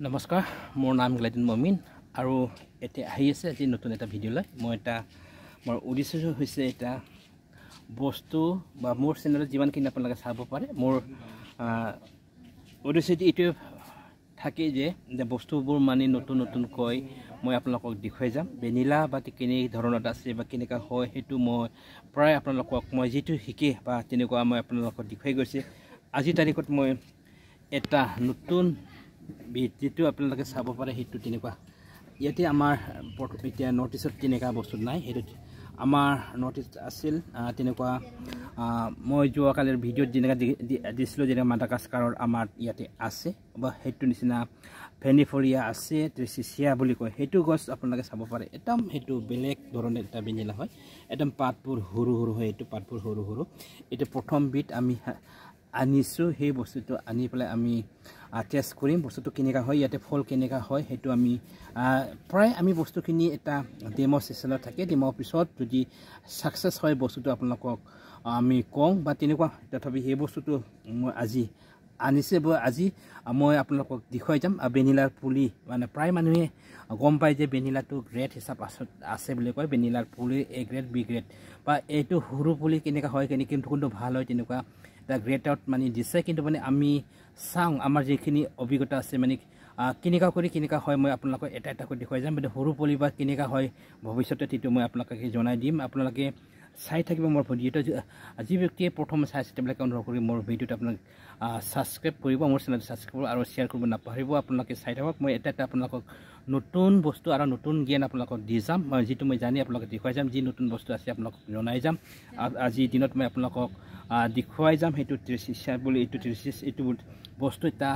নমস্কাৰ, মোৰ নাম গ্লাইডিন মমিন আৰু এতিয়া আহি আছে আজি নতুন এটা ভিডিঅ' লৈ। মোৰ উদ্দেশ্য হৈছে এটা বস্তু বা মোৰ চেনেলত যিমানখিনি আপোনালোকে চাব পাৰে, মোৰ উদ্দেশ্য এইটোৱে থাকে যে বস্তুবোৰ মানে নতুনকৈ মই আপোনালোকক দেখুৱাই যাম। ভেনিলা বা কেনে ধৰণত আছে বা কেনেকুৱা হয় সেইটো মই প্ৰায় আপোনালোকক মই যিটো শিকে বা তেনেকুৱা মই আপোনালোকক দেখুৱাই গৈছে। আজিৰ তাৰিখত মই এটা নতুন যিটো আপোনালোকে চাব পাৰে সেইটো তেনেকুৱা ইয়াতে আমাৰ এতিয়া নৰ্থ ইষ্টত তেনেকুৱা বস্তু নাই। সেইটো আমাৰ নৰ্থ ইষ্ট আছিল তেনেকুৱা মই যোৱাকালিৰ ভিডিঅ'ত যেনেকুৱা দিছিলোঁ, যেনেকুৱা মাডাগাস্কাৰৰ আমাৰ ইয়াতে আছে বা সেইটো নিচিনা ভেনিফৰিয়া আছে, ট্ৰিচিচিয়া বুলি কয়। সেইটো গছ আপোনালোকে চাব পাৰে। একদম সেইটো বেলেগ ধৰণৰ এটা ভেনিলা হয়। একদম পাতবোৰ সৰু সৰু হয়। এইটো পাতবোৰ সৰু সৰু। এইটো প্ৰথম বিধ আমি আনিছোঁ। সেই বস্তুটো আনি পেলাই আমি টেষ্ট কৰিম বস্তুটো কেনেকুৱা হয়, ইয়াতে ফল কেনেকুৱা হয় সেইটো আমি প্ৰায় আমি বস্তুখিনি এটা ডেমো ছেশ্যনত থাকে। ডেমোৰ পিছত যদি ছাকচেছ হয় বস্তুটো আপোনালোকক আমি কওঁ বা তেনেকুৱা। তথাপি সেই বস্তুটো মই আজি আনিছে বা আজি মই আপোনালোকক দেখুৱাই যাম। ভেনিলাৰ পুলি মানে প্ৰায় মানুহে গম পায় যে ভেনিলাটো গ্ৰেড হিচাপ আছে বুলি কয়। ভেনিলাৰ পুলি এ গ্ৰেড, বি গ্ৰেড বা এইটো সৰু পুলি কেনেকুৱা হয়, কোনটো ভাল হয় তেনেকুৱা এটা গ্ৰেড আউট মানে দিছে। কিন্তু মানে আমি চাওঁ আমাৰ যিখিনি অভিজ্ঞতা আছে মানে কেনেকুৱা হয় মই আপোনালোকক এটা এটাকৈ দেখুৱাই যাম। মানে সৰু পুলি বা কেনেকুৱা হয় ভৱিষ্যতে সেইটো মই আপোনালোকে জনাই দিম। আপোনালোকে চাই থাকিব মোৰ ভিডিঅ'টো। যি ব্যক্তিয়ে প্ৰথম চাইছে তেওঁলোকে অনুগ্ৰহ কৰি মোৰ ভিডিঅ'টো আপোনাক ছাবস্ক্ৰাইব কৰিব, মোৰ চেনেলটো ছাবস্ক্ৰাইব কৰিব আৰু শ্বেয়াৰ কৰিব নাপাহৰিব। আপোনালোকে চাই থাকক। মই এটা আপোনালোকক নতুন বস্তু আৰু নতুন জ্ঞান আপোনালোকক দি যাম। যিটো মই জানি আপোনালোকক দেখুৱাই যাম। যি নতুন বস্তু আছে আপোনালোকক জনাই যাম। আজিৰ দিনত মই আপোনালোকক দেখুৱাই যাম। সেইটো ট্ৰিচিচিয়া বুলি, এইটো বস্তু এটা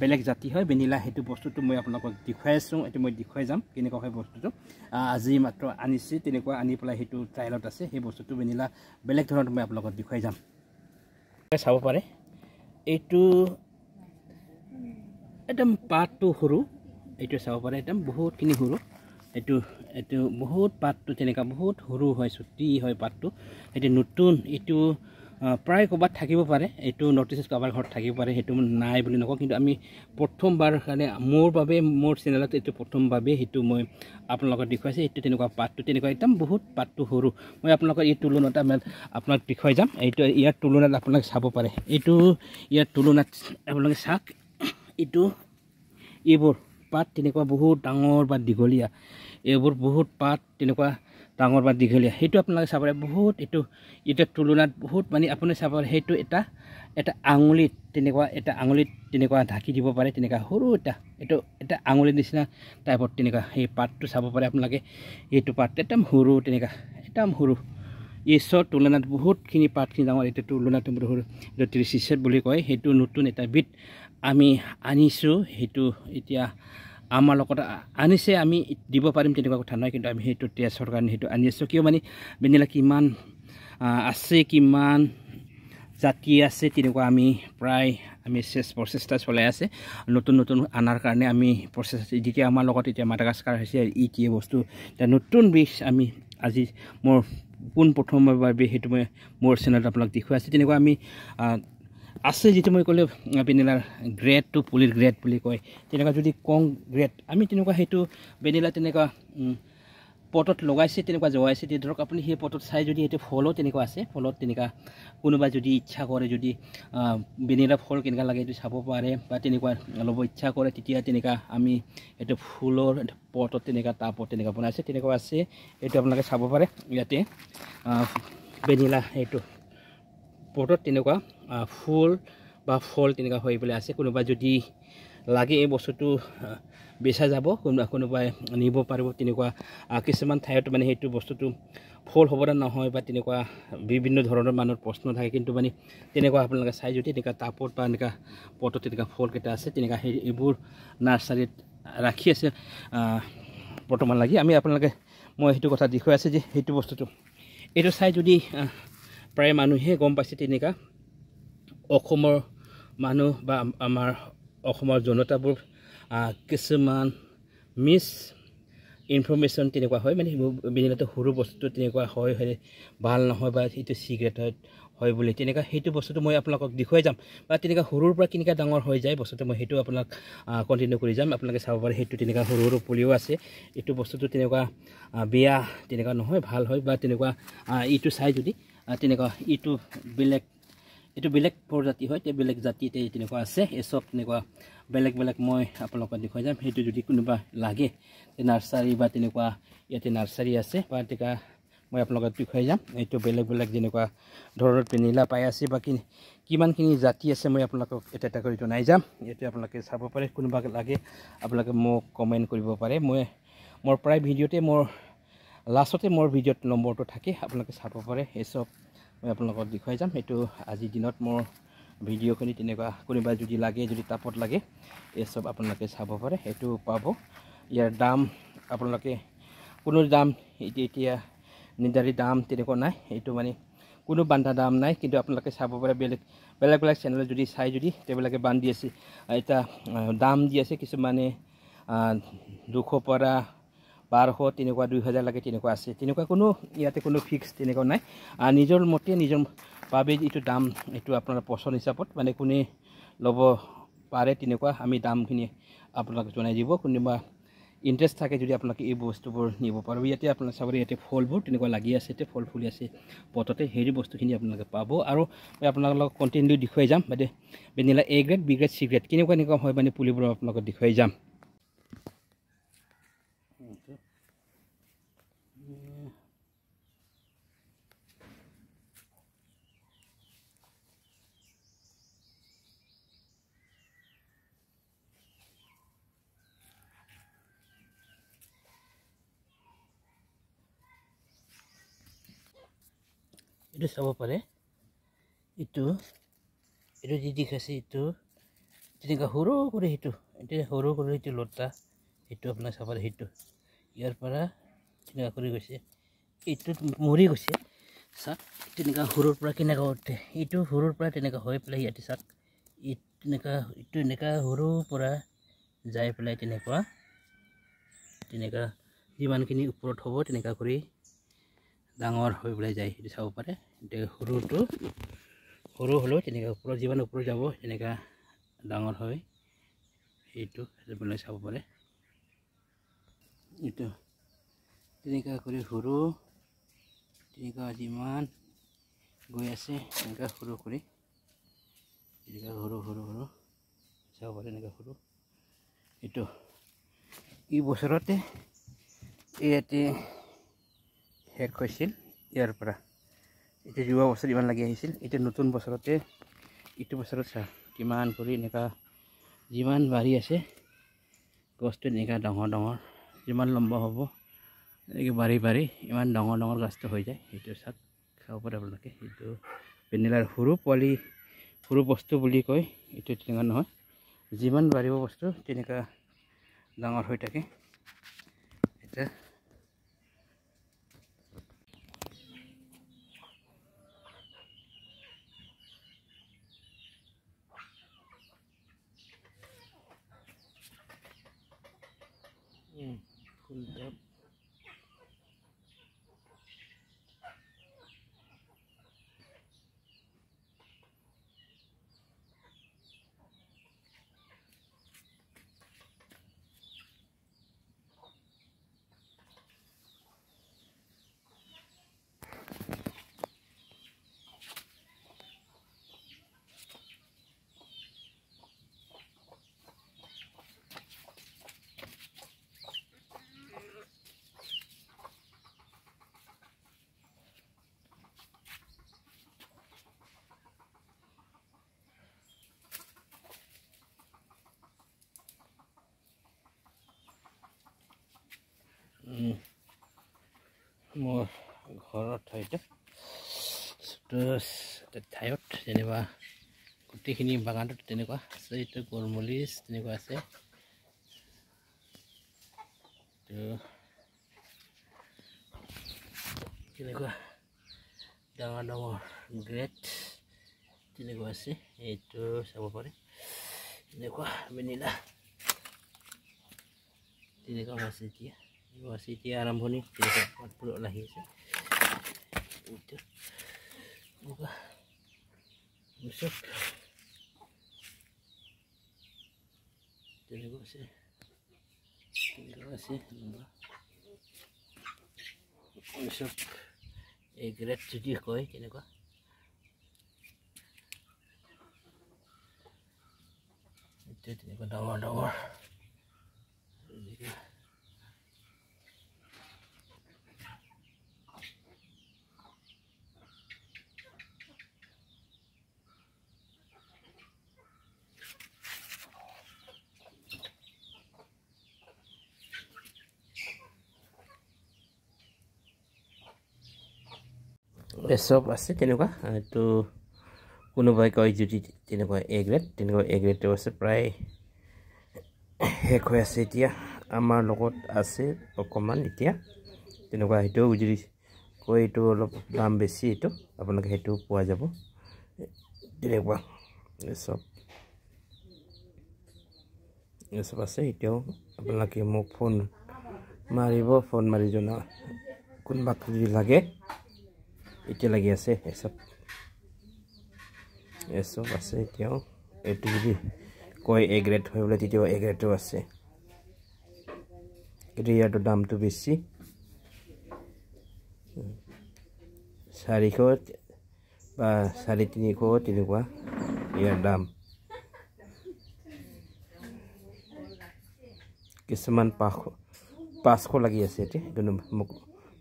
বেলেগ জাতি হয় ভেনিলা। সেইটো বস্তুটো মই আপোনালোকক দেখুৱাই আছোঁ। এইটো মই দেখুৱাই যাম কেনেকুৱা হয় বস্তুটো। আজি মাত্ৰ আনিছে তেনেকুৱা, আনি পেলাই সেইটো ট্ৰায়েলত আছে। সেই বস্তুটো ভেনিলা বেলেগ ধৰণত মই আপোনালোকক দেখুৱাই যাম। চাব পাৰে এইটো একদম পাতটো সৰু। এইটো চাব পাৰে একদম বহুতখিনি সৰু। এইটো বহুত পাতটো তেনেকুৱা বহুত সৰু হয়, চুটি হয় পাতটো। এইটো নতুন, এইটো প্ৰায় ক'ৰবাত থাকিব পাৰে। এইটো নৰ্থ ইষ্ট কাৰোবাৰ ঘৰত থাকিব পাৰে, সেইটো নাই বুলি নকওঁ। কিন্তু আমি প্ৰথমবাৰ কাৰণে মোৰ চেনেলত এইটো প্ৰথমভাৱে সেইটো মই আপোনালোকক দেখুৱাইছোঁ। এইটো তেনেকুৱা পাতটো তেনেকুৱা একদম বহুত পাতটো সৰু। মই আপোনালোকৰ এই তুলনাত আপোনাক দেখুৱাই যাম। এইটো ইয়াৰ তুলনাত আপোনালোকে চাব পাৰে। ইয়াৰ তুলনাত আপোনালোকে চাওক। এইবোৰ পাত তেনেকুৱা বহুত ডাঙৰ বা দীঘলীয়া। এইবোৰ বহুত পাত তেনেকুৱা ডাঙৰ বা দীঘলীয়া। সেইটো আপোনালোকে চাব পাৰে বহুত। এইটো তুলনাত বহুত মানে আপুনি চাব পাৰে। সেইটো এটা আঙুলিত তেনেকুৱা ঢাকি দিব পাৰে। তেনেকুৱা সৰু এইটো এটা আঙুলিৰ নিচিনা টাইপত তেনেকুৱা সেই পাতটো চাব পাৰে আপোনালোকে। এইটো পাত একদম সৰু তেনেকুৱা একদম সৰু। ইছৰ তুলনাত বহুতখিনি পাতখিনি ডাঙৰ। এইটো তুলনাত সৰু। এইটো ট্ৰিচিচিয়া বুলি কয়। সেইটো নতুন এটা বিধ আমি আনিছোঁ। সেইটো এতিয়া আমাৰ লগত আনিছে, আমি দিব পাৰিম তেনেকুৱা কথা নহয়। কিন্তু আমি সেইটো টেষ্টৰ কাৰণে সেইটো আনি আছোঁ। কিয় মানে ভেনিলা কিমান আছে, কিমান জাতি আছে তেনেকুৱা আমি প্ৰায় প্ৰচেষ্টা চলাই আছে। নতুন আনাৰ কাৰণে আমি যেতিয়া আমাৰ লগত এতিয়া মাডাগাস্কাৰ হৈছে ইটিয়ে বস্তু এতিয়া নতুন বীজ আমি আজি মোৰ পোনপ্ৰথমৰ বাবে সেইটো মই মোৰ চেনেলত আপোনাক দেখুৱাই আছোঁ। তেনেকুৱা আমি আছে যিটো মই ক'লে ভেনিলাৰ গ্ৰেডটো পুলিৰ গ্ৰেড বুলি কয়। তেনেকুৱা যদি কওঁ গ্ৰেড, আমি তেনেকুৱা সেইটো ভেনিলা তেনেকুৱা পটত লগাইছে, তেনেকুৱা জগাইছে। ধৰক আপুনি সেই পটত চাই যদি সেইটো ফলো তেনেকুৱা আছে। ফলত তেনেকুৱা কোনোবা যদি ইচ্ছা কৰে, যদি ভেনিলা ফল কেনেকুৱা লাগে এইটো চাব পাৰে বা তেনেকুৱা ল'ব ইচ্ছা কৰে, তেতিয়া তেনেকুৱা আমি এইটো ফুলৰ পটত তেনেকুৱা টাবত তেনেকুৱা বনাইছে, তেনেকুৱা আছে। এইটো আপোনালোকে চাব পাৰে। ইয়াতে ভেনিলা এইটো পটত তেনেকুৱা ফুল বা ফল তেনেকুৱা হৈ পেলাই আছে। কোনোবা যদি লাগে এই বস্তুটো বেচা যাব, কোনোবাই নিব পাৰিব। তেনেকুৱা কিছুমান ঠাইত মানে সেইটো বস্তুটো ফল হ'ব না নহয় বা তেনেকুৱা বিভিন্ন ধৰণৰ মানুহৰ প্ৰশ্ন থাকে। কিন্তু মানে তেনেকুৱা আপোনালোকে চাই যদি তেনেকুৱা টাবত বা এনেকুৱা পটত তেনেকুৱা ফলকেইটা আছে, তেনেকুৱা এইবোৰ নাৰ্চাৰীত ৰাখি আছে বৰ্তমান লাগি। মই সেইটো কথা দেখুৱাই আছে যে সেইটো বস্তুটো এইটো চাই যদি প্ৰায় মানুহে গম পাইছে। তেনেকুৱা অসমৰ মানুহ বা আমাৰ অসমৰ জনতাবোৰ কিছুমান মিছ ইনফৰমেশ্যন তেনেকুৱা হয়। মানে ভেনিলাটো সৰু বস্তুটো তেনেকুৱা হয় ভাল নহয় বা সেইটো চিগাৰেটত হয় বুলি তেনেকুৱা সেইটো বস্তুটো মই আপোনালোকক দেখুৱাই যাম বা তেনেকুৱা সৰুৰ পৰা কেনেকুৱা ডাঙৰ হৈ যায় বস্তুটো মই সেইটো আপোনাক কণ্টিনিউ কৰি যাম আপোনালোকে চাব পাৰে সেইটো তেনেকুৱা সৰু সৰু পুলিও আছে এইটো বস্তুটো তেনেকুৱা বেয়া তেনেকুৱা নহয় ভাল হয় বা তেনেকুৱা এইটো চাই যদি তেনেকুৱা এইটো বেলেগ প্ৰজাতি হয় তে বেলেগ জাতিতে তেনেকুৱা আছে এই চব তেনেকুৱা বেলেগ বেলেগ মই আপোনালোকক দেখুৱাই যাম সেইটো যদি কোনোবা লাগে নাৰ্চাৰী বা তেনেকুৱা ইয়াতে নাৰ্চাৰী আছে বা তেনেকুৱা মই আপোনালোকক দেখুৱাই যাম এইটো বেলেগ বেলেগ যেনেকুৱা ধৰণৰ ভেনিলা পাই আছে বা কিমানখিনি জাতি আছে মই আপোনালোকক এটা এটা কৰি জনাই যাম ইয়াতে আপোনালোকে চাব পাৰে কোনোবা লাগে আপোনালোকে মোক কমেণ্ট কৰিব পাৰে মোৰ প্ৰায় ভিডিঅ'তে মোৰ লাষ্টতে মোৰ ভিডিঅ'ত নম্বৰটো থাকে আপোনালোকে চাব পাৰে এই চব মই আপোনালোকক দেখুৱাই যাম এইটো আজিৰ দিনত মোৰ ভিডিঅ'খিনি তেনেকুৱা কোনোবা যদি লাগে যদি তাপত লাগে এই চব আপোনালোকে চাব পাৰে সেইটো পাব ইয়াৰ দাম আপোনালোকে কোনো দাম এতিয়া নিৰ্ধাৰিত দাম তেনেকুৱা নাই এইটো মানে কোনো বান্ধা দাম নাই কিন্তু আপোনালোকে চাব পাৰে বেলেগ বেলেগ চেনেল যদি চাই যদি তেওঁলোকে বান্ধি আছে এটা দাম দি আছে কিছুমানে 200 পৰা 1200 তেনেকুৱা 2000 লাগে তেনেকুৱা আছে তেনেকুৱা কোনো ইয়াতে কোনো ফিক্স তেনেকুৱা নাই নিজৰ মতে নিজৰ বাবে এইটো দাম এইটো আপোনাৰ পছন্দ হিচাপত মানে কোনে ল'ব পাৰে তেনেকুৱা আমি দামখিনি আপোনালোকে জনাই দিব কোনোবা ইন্টাৰেষ্ট থাকে যদি আপোনালোকে এই বস্তুবোৰ নিব পাৰিব ইয়াতে আপোনালোকে চাব ইয়াতে ফলবোৰ তেনেকুৱা লাগি আছে তে ফল ফুলি আছে পটতে হেৰি বস্তুখিনি আপোনালোকে পাব আৰু মই আপোনালোকক কণ্টিনিউ দেখুৱাই যাম মানে vanilla A grade B grade C grade কেনেকুৱা হয় মানে পুলিবোৰ আপোনালোকক দেখুৱাই যাম itu চাব পাৰে itu যি দেখাইছে itu তেনেকুৱা সৰু কৰি সেইটো এতিয়া সৰু কৰি সেইটো লতা সেইটো আপোনাক চাব পাৰে সেইটো ইয়াৰ পৰা তেনেকুৱা কৰি গৈছে এইটো মৰি গৈছে চাক তেনেকুৱা সৰুৰ পৰা কেনেকুৱা উঠে এইটো সৰুৰ পৰা তেনেকুৱা হৈ পেলাই ইয়াতে চাক তেনেকুৱা এইটো এনেকুৱা সৰুৰ পৰা যাই পেলাই তেনেকুৱা যিমানখিনি ওপৰত হ'ব তেনেকুৱা কৰি ডাঙৰ হৈ পেলাই যায় সেইটো চাব পাৰে সৰুটো সৰু হ'লেও তেনেকুৱা ওপৰত যিমান ওপৰত যাব তেনেকুৱা ডাঙৰ হয় এইটো পেলাই চাব পাৰে এইটো তেনেকুৱা কৰি সৰু তেনেকুৱা যিমান গৈ আছে তেনেকুৱা সৰু কৰি তেনেকুৱা সৰু চাব পাৰে এনেকুৱা সৰু এইটো এই বছৰতে ইয়াতে শেষ হৈছিল ইয়াৰ পৰা এতিয়া যোৱা বছৰ ইমান লাগি আহিছিল এতিয়া নতুন বছৰতে এইটো বছৰত চা কিমান কৰি এনেকুৱা যিমান বাঢ়ি আছে গছটো এনেকুৱা ডাঙৰ যিমান লম্বা হ'ব এনেকৈ বাঢ়ি ইমান ডাঙৰ গছটো হৈ যায় সেইটো চাব পাৰে আপোনালোকে সেইটো ভেনিলাৰ সৰু বস্তু বুলি কয় এইটো তেনেকুৱা নহয় যিমান বাঢ়িব বস্তু তেনেকুৱা ডাঙৰ হৈ থাকে এটা full up মোৰ ঘৰৰ ঠাইতে ঠাইত যেনিবা গোটেইখিনি বাগানটোত তেনেকুৱা আছে এইটো গলমৰিচ তেনেকুৱা আছে তেনেকুৱা ডাঙৰ গ্ৰেট তেনেকুৱা আছে এইটো চাব পাৰে তেনেকুৱা ভেনিলা তেনেকুৱা আছে এতিয়া আৰম্ভণি তেনেকুৱা পাতবোৰ ওলাই আছে Besok tengo sih besok grade cuci koi tengo itu tengo dawar besok আছে তেনেকুৱা তো কোনোবাই কয় যদি তেনেকুৱা এ গ্ৰেড আছে প্ৰায় শেষ হৈ আছে এতিয়া আমাৰ লগত আছে অকণমান এতিয়া তেনেকুৱা সেইটো যদি কয় এইটো অলপ দাম বেছি এইটো আপোনালোকে সেইটো পোৱা যাব তেনেকুৱা এসব আছে এতিয়াও আপোনালোকে মোক ফোন মাৰি জনা কোনোবা যদি লাগে এতিয়া লাগি আছে এসব আছে এতিয়াও এইটো যদি কয় এ গ্ৰেড হৈ বোলে তেতিয়াও এ গ্ৰেডো আছে কিন্তু ইয়াৰ দামটো বেছি 400 বা 350 তেনেকুৱা ইয়াৰ দাম কিছুমান 500 লাগি আছে এতিয়া কিন্তু মোক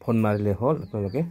ফোন মাৰিলে হ'ল আপোনালোকে